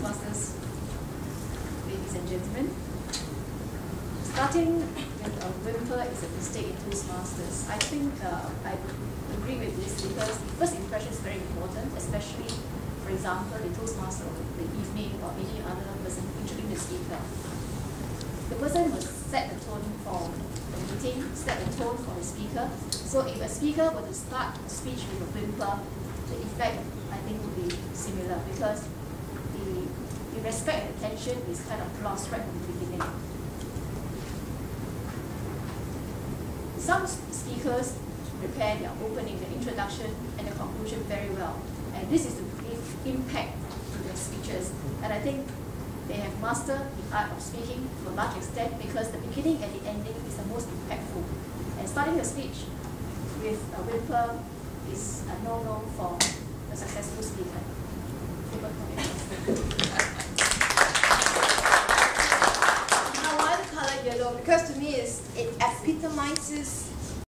Toastmasters, ladies and gentlemen. Starting with a whimper is a mistake in Toastmasters. I think I agree with this because the first impression is very important, especially, for example, the Toastmaster of the evening or any other person introducing the speaker. The person must set the tone for the meeting, set the tone for the speaker. So if a speaker were to start a speech with a whimper, the effect, I think, would be similar because the respect and attention is kind of lost right from the beginning. Some speakers prepare their opening, the introduction, and the conclusion very well. And this is to give impact to their speeches. And I think they have mastered the art of speaking to a large extent because the beginning and the ending is the most impactful. And starting a speech with a whimper is a no-no for a successful speaker. Now, why the color yellow? Because to me, it epitomizes